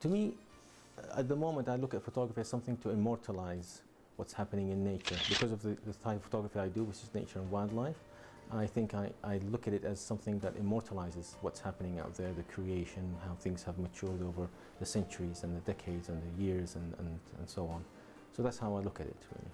To me, at the moment, I look at photography as something to immortalize what's happening in nature. Because of the type of photography I do, which is nature and wildlife, I think I look at it as something that immortalizes what's happening out there, the creation, how things have matured over the centuries and the decades and the years and so on. So that's how I look at it, really.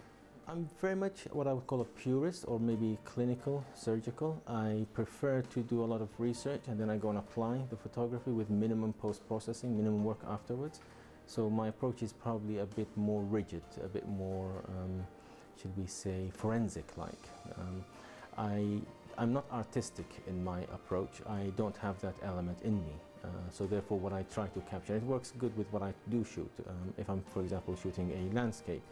I'm very much what I would call a purist, or maybe clinical, surgical. I prefer to do a lot of research and then I go and apply the photography with minimum post-processing, minimum work afterwards. So my approach is probably a bit more rigid, a bit more, should we say, forensic-like. I'm not artistic in my approach. I don't have that element in me. So therefore what I try to capture, it works good with what I do shoot. If I'm, for example, shooting a landscape,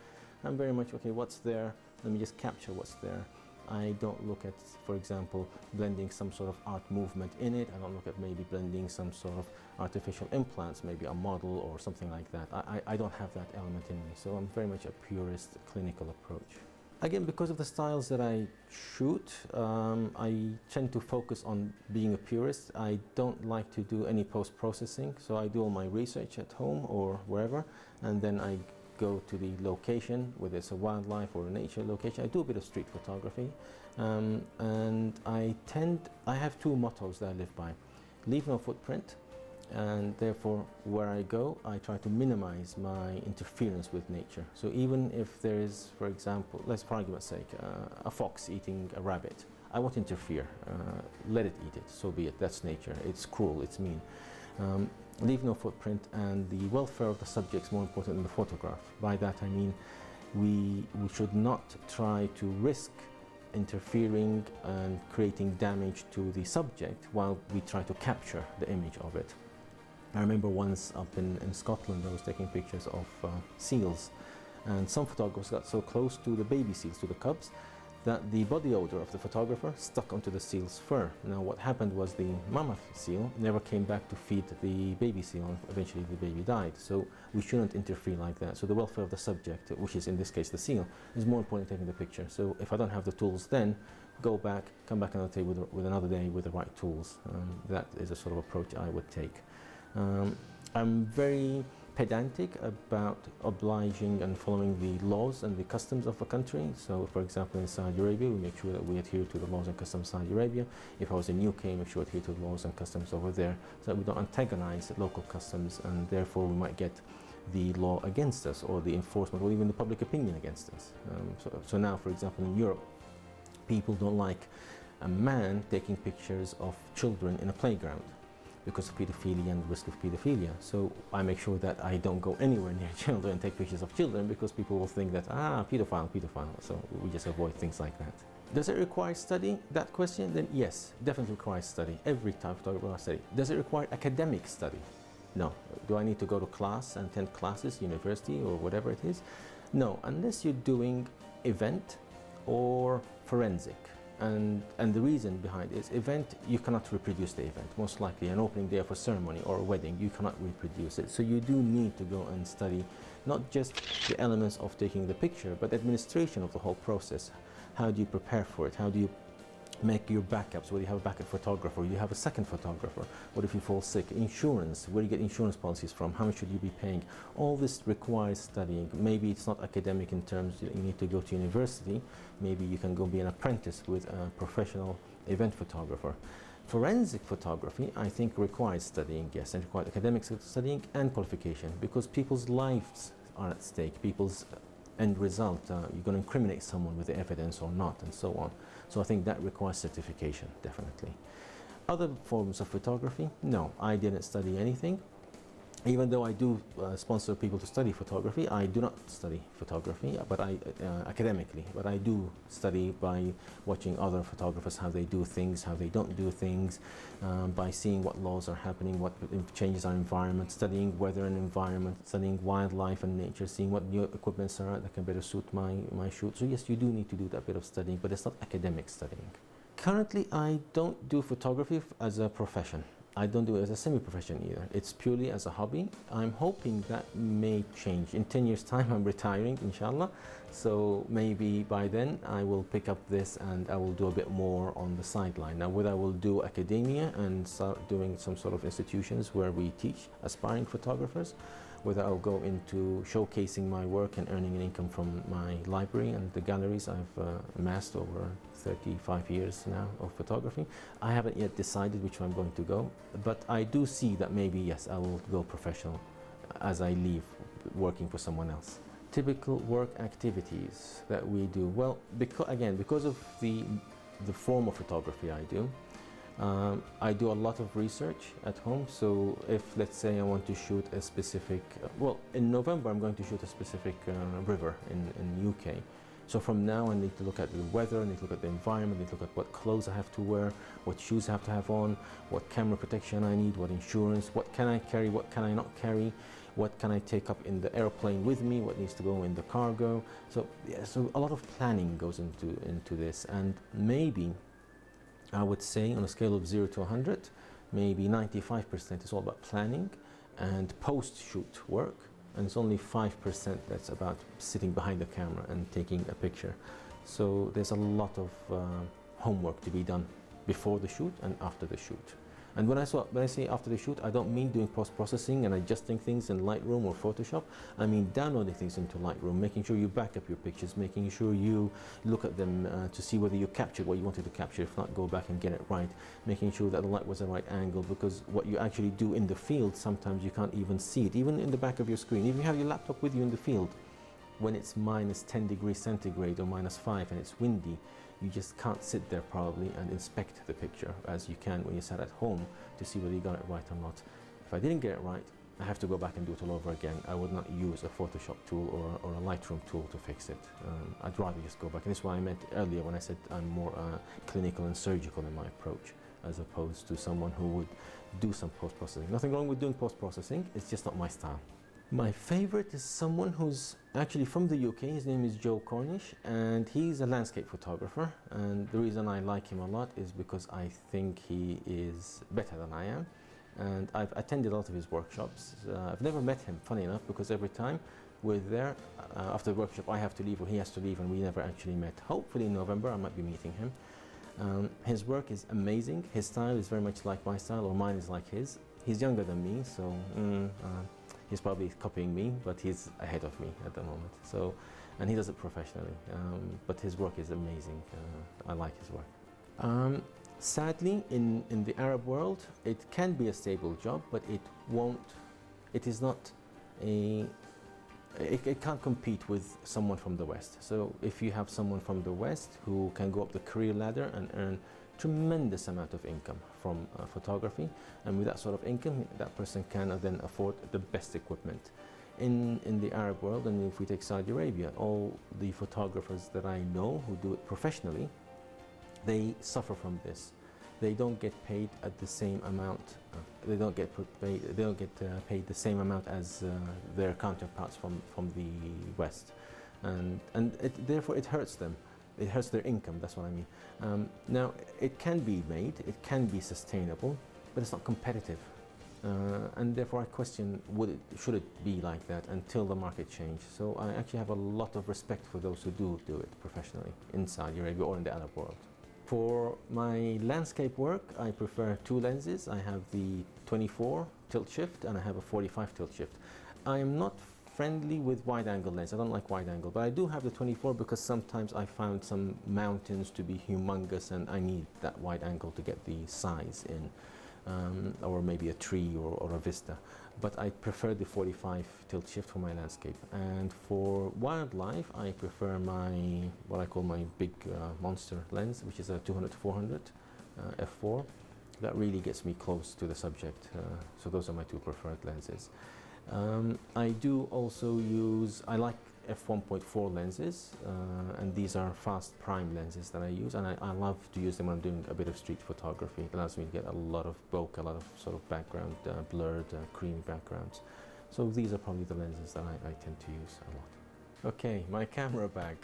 I'm very much, okay, what's there? Let me just capture what's there. I don't look at, for example, blending some sort of art movement in it. I don't look at maybe blending some sort of artificial implants, maybe a model or something like that. I don't have that element in me. So I'm very much a purist, clinical approach. Again, because of the styles that I shoot, I tend to focus on being a purist. I don't like to do any post-processing, so I do all my research at home or wherever, and then I go to the location, whether it's a wildlife or a nature location. I do a bit of street photography, and I have two mottos that I live by. Leave no footprint, and therefore where I go, I try to minimize my interference with nature. So even if there is, for example, let's for argument's sake, a fox eating a rabbit, I won't interfere. Let it eat it, so be it. That's nature. It's cruel, it's mean. Leave no footprint, and the welfare of the subject is more important than the photograph. By that I mean we should not try to risk interfering and creating damage to the subject while we try to capture the image of it. I remember once up in Scotland I was taking pictures of seals, and some photographers got so close to the baby seals, to the cubs, that the body odor of the photographer stuck onto the seal's fur. Now what happened was the mama seal never came back to feed the baby seal, and eventually the baby died. So we shouldn't interfere like that. So the welfare of the subject, which is in this case the seal, is more important than taking the picture. So if I don't have the tools then, go back, come back another day with another day with the right tools. That is a sort of approach I would take. I'm very pedantic about obliging and following the laws and the customs of a country. So for example in Saudi Arabia, we make sure that we adhere to the laws and customs of Saudi Arabia. If I was in UK, make sure I adhere to the laws and customs over there, so that we don't antagonize local customs, and therefore we might get the law against us, or the enforcement, or even the public opinion against us. So now, for example, in Europe, people don't like a man taking pictures of children in a playground because of pedophilia and the risk of pedophilia. So I make sure that I don't go anywhere near children and take pictures of children, because people will think that, pedophile. So we just avoid things like that. Does it require study? That question, then yes, definitely requires study. Every type of photographer requires study. Does it require academic study? No. Do I need to go to class and attend classes, university or whatever it is? No, unless you're doing event or forensic. And the reason behind it is, event, you cannot reproduce the event. Most likely an opening day of a ceremony or a wedding, you cannot reproduce it. So you do need to go and study not just the elements of taking the picture, but administration of the whole process. How do you prepare for it? How do you make your backups? Whether you have a backup photographer, you have a second photographer. What if you fall sick? Insurance, where do you get insurance policies from? How much should you be paying? All this requires studying. Maybe it's not academic in terms that you need to go to university. Maybe you can go be an apprentice with a professional event photographer. Forensic photography, I think, requires studying, yes, and requires academic studying and qualification, because people's lives are at stake, people's end result, you're going to incriminate someone with the evidence or not, and so on. So I think that requires certification, definitely. Other forms of photography, no, I didn't study anything. Even though I do sponsor people to study photography, I do not study photography, but academically. But I do study by watching other photographers, how they do things, how they don't do things, by seeing what laws are happening, what changes our environment, studying weather and environment, studying wildlife and nature, seeing what new equipments are that can better suit my shoot. So yes, you do need to do that bit of studying, but it's not academic studying. Currently, I don't do photography as a profession. I don't do it as a semi-profession either. It's purely as a hobby. I'm hoping that may change. In 10 years' time, I'm retiring, inshallah. So maybe by then I will pick up this and I will do a bit more on the sideline. Now, whether I will do academia and start doing some sort of institutions where we teach aspiring photographers, whether I'll go into showcasing my work and earning an income from my library and the galleries I've amassed over 35 years now of photography. I haven't yet decided which way I'm going to go, but I do see that maybe, yes, I will go professional as I leave working for someone else. Typical work activities that we do. Well, because of the form of photography I do a lot of research at home. So if, let's say, I want to shoot a specific, well, in November I'm going to shoot a specific river in UK. So from now I need to look at the weather, I need to look at the environment, I need to look at what clothes I have to wear, what shoes I have to have on, what camera protection I need, what insurance, what can I carry, what can I not carry, what can I take up in the airplane with me, what needs to go in the cargo. So yeah, so a lot of planning goes into this, and maybe I would say on a scale of 0 to 100, maybe 95% is all about planning and post-shoot work, and it's only 5% that's about sitting behind the camera and taking a picture. So there's a lot of homework to be done before the shoot and after the shoot. And when I say after the shoot, I don't mean doing post-processing and adjusting things in Lightroom or Photoshop. I mean downloading things into Lightroom, making sure you back up your pictures, making sure you look at them to see whether you captured what you wanted to capture. If not, go back and get it right. Making sure that the light was the right angle, because what you actually do in the field, sometimes you can't even see it, even in the back of your screen. Even if you have your laptop with you in the field, when it's minus 10 degrees centigrade or minus 5 and it's windy, you just can't sit there probably and inspect the picture as you can when you sat at home to see whether you got it right or not. If I didn't get it right, I have to go back and do it all over again. I would not use a Photoshop tool or a Lightroom tool to fix it. I'd rather just go back. And this is what I meant earlier when I said I'm more clinical and surgical in my approach, as opposed to someone who would do some post-processing. Nothing wrong with doing post-processing, it's just not my style. My favorite is someone who's actually from the UK. His name is Joe Cornish, and he's a landscape photographer. And the reason I like him a lot is because I think he is better than I am. And I've attended a lot of his workshops. I've never met him, funny enough, because every time we're there, after the workshop I have to leave or he has to leave, and we never actually met. Hopefully in November I might be meeting him. His work is amazing. His style is very much like my style, or mine is like his. He's younger than me, so he's probably copying me, but he's ahead of me at the moment. So, and he does it professionally, but his work is amazing. I like his work. Sadly, in the Arab world, it can be a stable job, but it is not it can't compete with someone from the West. So if you have someone from the West who can go up the career ladder and earn tremendous amount of income from photography, and with that sort of income, that person can then afford the best equipment. In the Arab world, and if we take Saudi Arabia, all the photographers that I know who do it professionally, they suffer from this. They don't get paid at the same amount. They don't get paid the same amount as their counterparts from the West, and therefore it hurts them. It hurts their income, that's what I mean. Now, it can be made, it can be sustainable, but it's not competitive. And therefore I question, should it be like that until the market changes? So I actually have a lot of respect for those who do it professionally in Saudi Arabia or in the Arab world. For my landscape work, I prefer two lenses. I have the 24 tilt shift and I have a 45 tilt shift. I am not friendly with wide-angle lens. I don't like wide-angle, but I do have the 24 because sometimes I found some mountains to be humongous and I need that wide angle to get the size in, or maybe a tree or a vista. But I prefer the 45 tilt shift for my landscape. And for wildlife, I prefer what I call my big monster lens, which is a 200-400 f4. That really gets me close to the subject. So those are my two preferred lenses. I do also I like f1.4 lenses, and these are fast prime lenses that I use, and I love to use them when I'm doing a bit of street photography. It allows me to get a lot of bokeh, a lot of sort of background, blurred, creamy backgrounds. So these are probably the lenses that I tend to use a lot. Okay, my camera bag.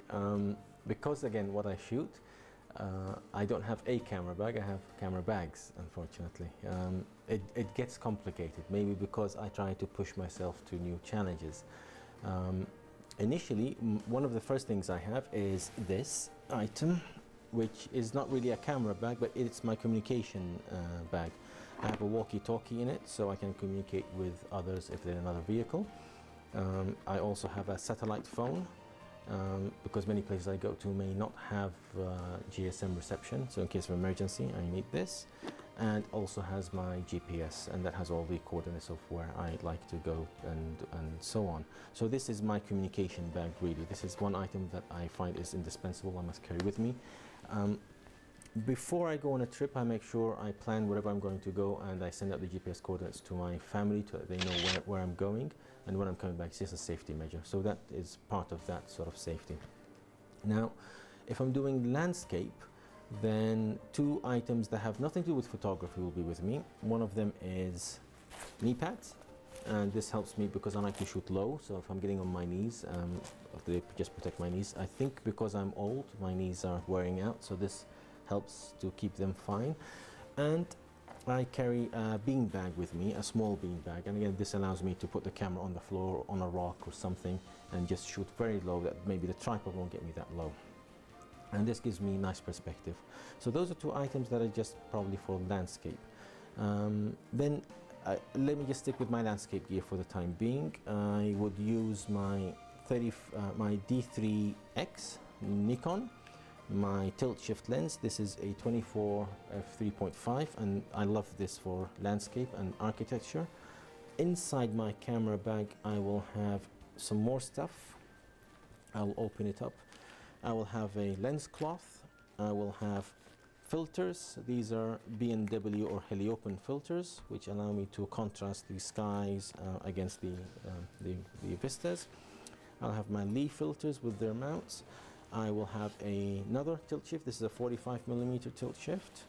Because again, what I shoot, I don't have a camera bag, I have camera bags, unfortunately. It gets complicated, maybe because I try to push myself to new challenges. Initially, one of the first things I have is this item, which is not really a camera bag, but it's my communication bag. I have a walkie-talkie in it, so I can communicate with others if they're in another vehicle. I also have a satellite phone, because many places I go to may not have GSM reception, so in case of emergency I need this. And also has my GPS, and that has all the coordinates of where I'd like to go and so on. So this is my communication bag, really. This is one item that I find is indispensable, I must carry with me. Before I go on a trip, I make sure I plan wherever I'm going to go, and I send out the GPS coordinates to my family so that they know where I'm going and when I'm coming back. It's just a safety measure, so that is part of that sort of safety. Now, if I'm doing landscape, then two items that have nothing to do with photography will be with me. One of them is knee pads, and this helps me because I like to shoot low, so if I'm getting on my knees, they just protect my knees. I think because I'm old, my knees are wearing out, so this helps to keep them fine. And I carry a bean bag with me, a small bean bag, and again this allows me to put the camera on the floor, on a rock or something, and just shoot very low, that maybe the tripod won't get me that low. And this gives me nice perspective. So those are two items that are just probably for landscape. Then let me just stick with my landscape gear for the time being. I would use my my D3X Nikon, my tilt shift lens. This is a 24 f3.5, and I love this for landscape and architecture. Inside my camera bag I will have some more stuff. I'll open it up. I will have a lens cloth. I will have filters. These are B&W or Heliopen filters, which allow me to contrast the skies against the vistas. I'll have my Lee filters with their mounts. I will have another tilt shift. This is a 45mm tilt shift.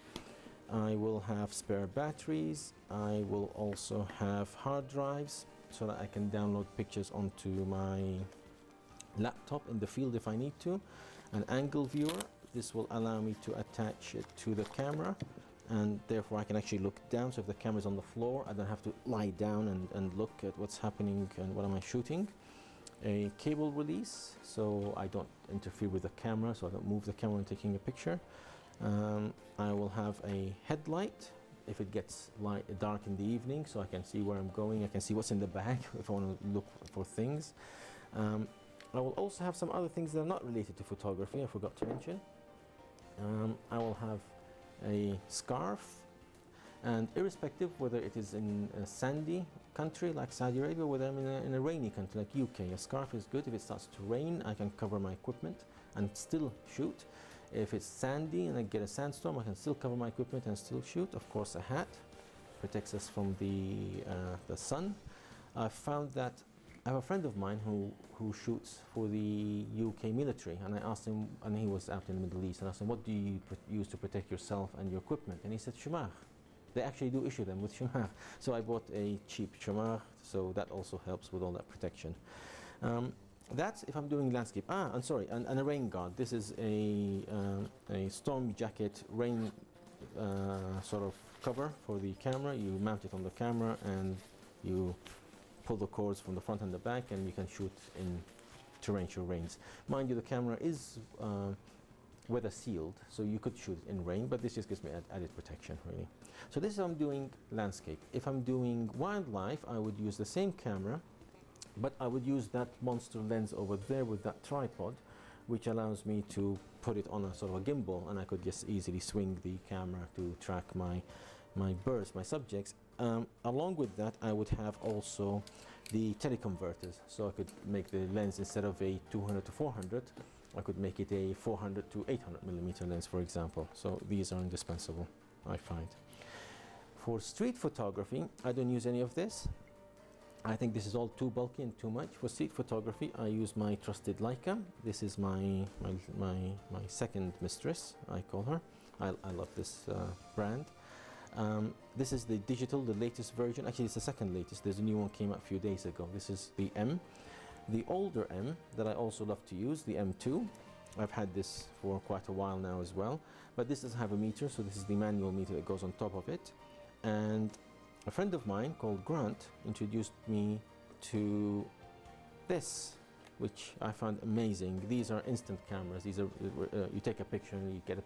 I will have spare batteries. I will also have hard drives so that I can download pictures onto my laptop in the field if I need to. An angle viewer. This will allow me to attach it to the camera, and therefore I can actually look down. So if the camera's on the floor, I don't have to lie down and look at what's happening and what am I shooting. A cable release, so I don't interfere with the camera, so I don't move the camera when taking a picture. I will have a headlight if it gets dark in the evening, so I can see where I'm going. I can see what's in the bag if I want to look for things. I will also have some other things that are not related to photography, I forgot to mention. I will have a scarf, and irrespective whether it is in a sandy country like Saudi Arabia, or whether I'm in a rainy country like UK, a scarf is good. If it starts to rain, I can cover my equipment and still shoot. If it's sandy and I get a sandstorm, I can still cover my equipment and still shoot. Of course, a hat protects us from the sun. I found that I have a friend of mine who shoots for the UK military, and I asked him, and he was out in the Middle East, and I asked him, what do you use to protect yourself and your equipment? And he said, shumar. They actually do issue them with shumar. So I bought a cheap shumar, so that also helps with all that protection. That's if I'm doing landscape. I'm sorry, and a rain guard. This is a storm jacket rain sort of cover for the camera. You mount it on the camera and you pull the cords from the front and the back, and you can shoot in torrential rains. Mind you, the camera is weather sealed, so you could shoot in rain, but this just gives me added protection, really. So this is how I'm doing landscape. If I'm doing wildlife, I would use the same camera, but I would use that monster lens over there with that tripod, which allows me to put it on a sort of a gimbal, and I could just easily swing the camera to track my birds, my subjects. Along with that, I would have also the teleconverters, so I could make the lens, instead of a 200 to 400, I could make it a 400 to 800mm lens, for example. So these are indispensable, I find. For street photography, I don't use any of this. I think this is all too bulky and too much. For street photography, I use my trusted Leica. This is my second mistress, I call her. I love this brand. This is the digital, the latest version. Actually, it's the second latest. There's a new one came out a few days ago. This is the M. The older M that I also love to use, the M2. I've had this for quite a while now as well, but this doesn't have a meter, so this is the manual meter that goes on top of it. And a friend of mine called Grant introduced me to this, which I found amazing. These are instant cameras. These are you take a picture and you get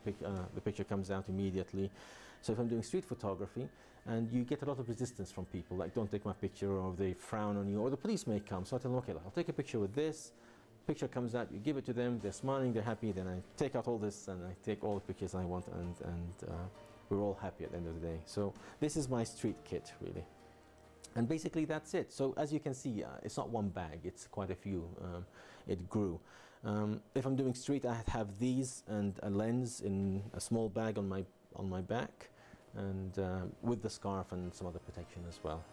the picture comes out immediately. So if I'm doing street photography, and you get a lot of resistance from people, like don't take my picture, or they frown on you, or the police may come. So I tell them, okay, I'll take a picture with this. Picture comes out, you give it to them, they're smiling, they're happy. Then I take out all this and I take all the pictures I want, and we're all happy at the end of the day. So this is my street kit, really. And basically that's it. So as you can see, it's not one bag, it's quite a few. It grew. If I'm doing street, I have these and a lens in a small bag on my back, and with the scarf and some other protection as well.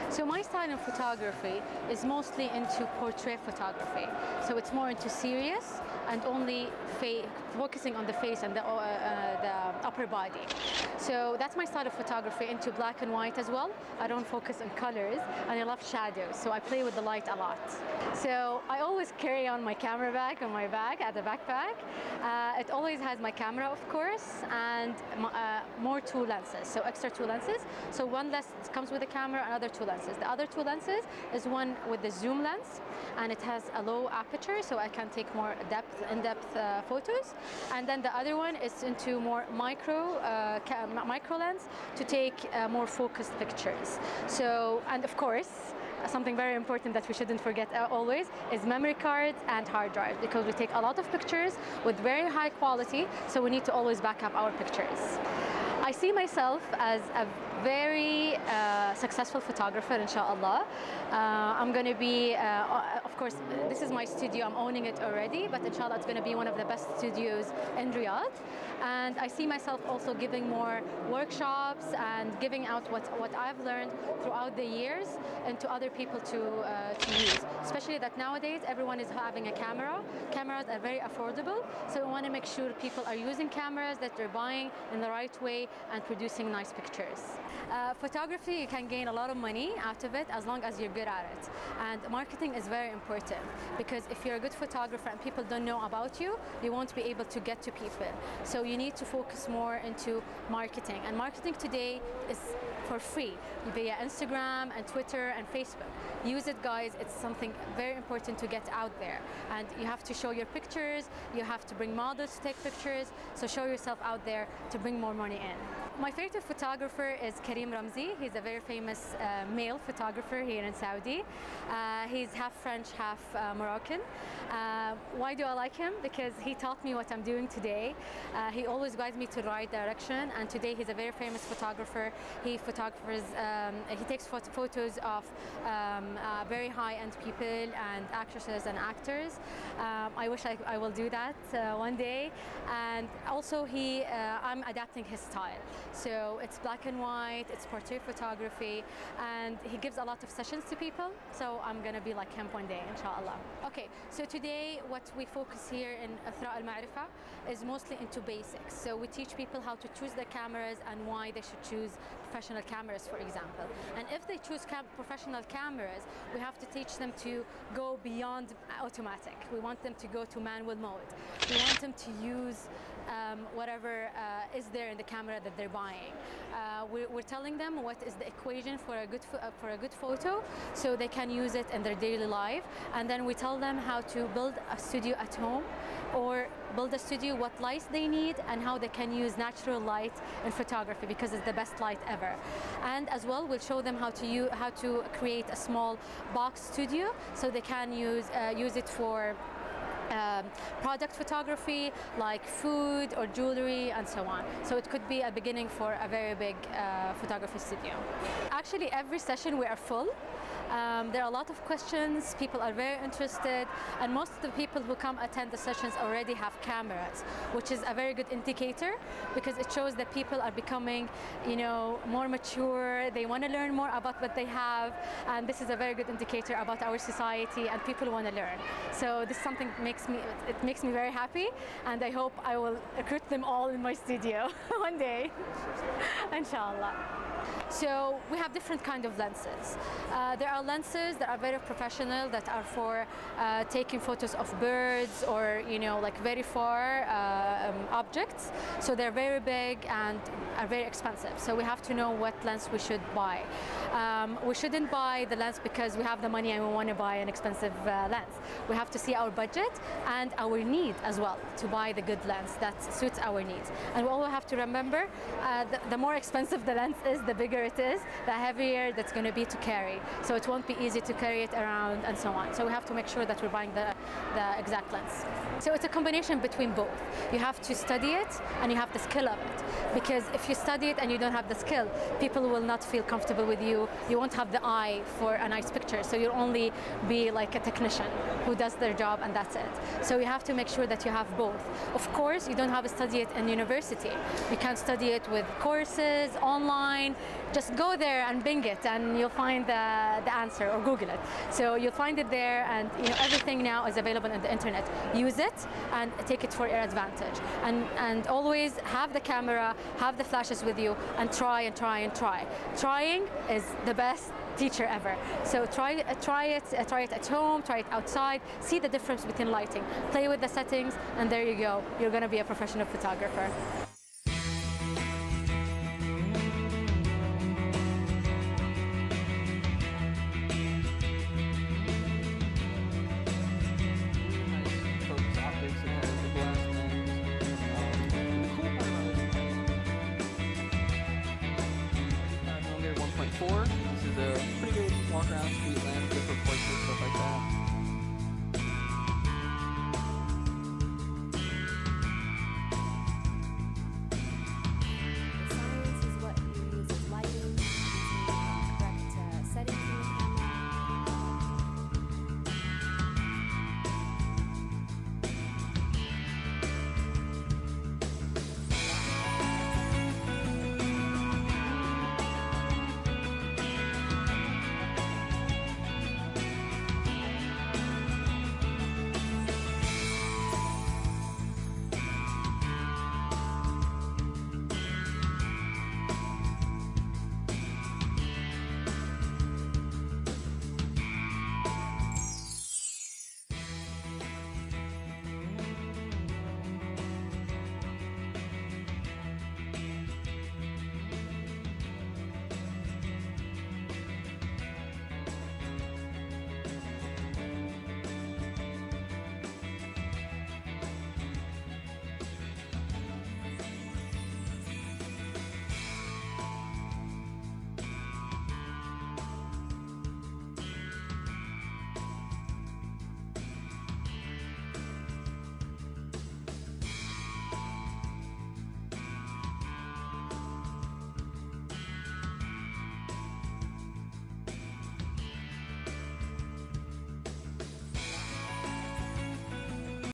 So my style in photography is mostly into portrait photography. So it's more into serious and only focusing on the face and the upper body. So that's my style of photography, into black and white as well. I don't focus on colors, and I love shadows, so I play with the light a lot. So I always carry on my camera bag on my back, at the backpack. It always has my camera, of course, and more 2 lenses, so extra 2 lenses. So one lens comes with the camera, another 2 lenses. The other 2 lenses is one with the zoom lens, and it has a low aperture, so I can take more in-depth photos. And then the other one is into more micro lens to take more focused pictures. So, and of course, something very important that we shouldn't forget always is memory cards and hard drives, because we take a lot of pictures with very high quality, so we need to always back up our pictures. I see myself as a very successful photographer, inshallah. I'm going to be, of course, this is my studio, I'm owning it already, but inshallah it's going to be one of the best studios in Riyadh. And I see myself also giving more workshops and giving out what I've learned throughout the years into other people to use. Especially that nowadays everyone is having a camera. Cameras are very affordable, so we want to make sure people are using cameras that they're buying in the right way and producing nice pictures. Photography, you can gain a lot of money out of it as long as you're good at it. And marketing is very important, because if you're a good photographer and people don't know about you, you won't be able to get to people. So you need to focus more into marketing. And marketing today is for free via Instagram and Twitter and Facebook. Use it, guys. It's something very important to get out there. And you have to show your pictures, you have to bring models to take pictures, so show yourself out there to bring more money in. My favorite photographer is Karim Ramzi. He's a very famous male photographer here in Saudi. He's half French, half Moroccan. Why do I like him? Because he taught me what I'm doing today. He always guides me to the right direction, and today he's a very famous photographer. He takes photos of very high-end people and actresses and actors. I wish I will do that one day. And also I'm adapting his style. So it's black and white, it's portrait photography, and he gives a lot of sessions to people. So I'm going to be like him one day, inshallah. Okay, so today what we focus here in Athra al-Ma'rifa is mostly into basics. So we teach people how to choose their cameras and why they should choose professional cameras, for example. And if they choose professional cameras, we have to teach them to go beyond automatic. We want them to go to manual mode. We want them to use whatever is there in the camera that they're buying. We're telling them what is the equation for a good photo, so they can use it in their daily life. And then we tell them how to build a studio at home, or build a studio, what lights they need, and how they can use natural light in photography, because it's the best light ever. And as well, we'll show them how to create a small box studio, so they can use it for product photography, like food or jewelry and so on. So it could be a beginning for a very big photography studio. Actually, every session we are full. There are a lot of questions, people are very interested, and most of the people who come attend the sessions already have cameras, which is a very good indicator because it shows that people are becoming, more mature, they want to learn more about what they have, and this is a very good indicator about our society and people want to learn. So this is something it makes me very happy, and I hope I will recruit them all in my studio one day, inshallah. So we have different kind of lenses. There are lenses that are very professional, that are for taking photos of birds or like very far objects. So they're very big and are very expensive. So we have to know what lens we should buy. We shouldn't buy the lens because we have the money and we want to buy an expensive lens. We have to see our budget and our need as well to buy the good lens that suits our needs. And we also have to remember the more expensive the lens is, the bigger it is, the heavier that's going to be to carry. So it won't be easy to carry it around and so on. So we have to make sure that we're buying the exact lens. So it's a combination between both. You have to study it and you have the skill of it. Because if you study it and you don't have the skill, people will not feel comfortable with you. You won't have the eye for a nice picture. So you'll only be like a technician who does their job and that's it. So you have to make sure that you have both. Of course, you don't have to study it in university. You can study it with courses, online. Just go there and Bing it and you'll find the answer, or Google it. So you'll find it there, and everything now is available on the internet. Use it and take it for your advantage. And always have the camera, have the flashes with you, and try and try and try. Trying is the best teacher ever. So try it at home, try it outside, see the difference between lighting, play with the settings, and there you go. You're going to be a professional photographer. This is a pretty good walk around street lens, good for portraits, stuff like that.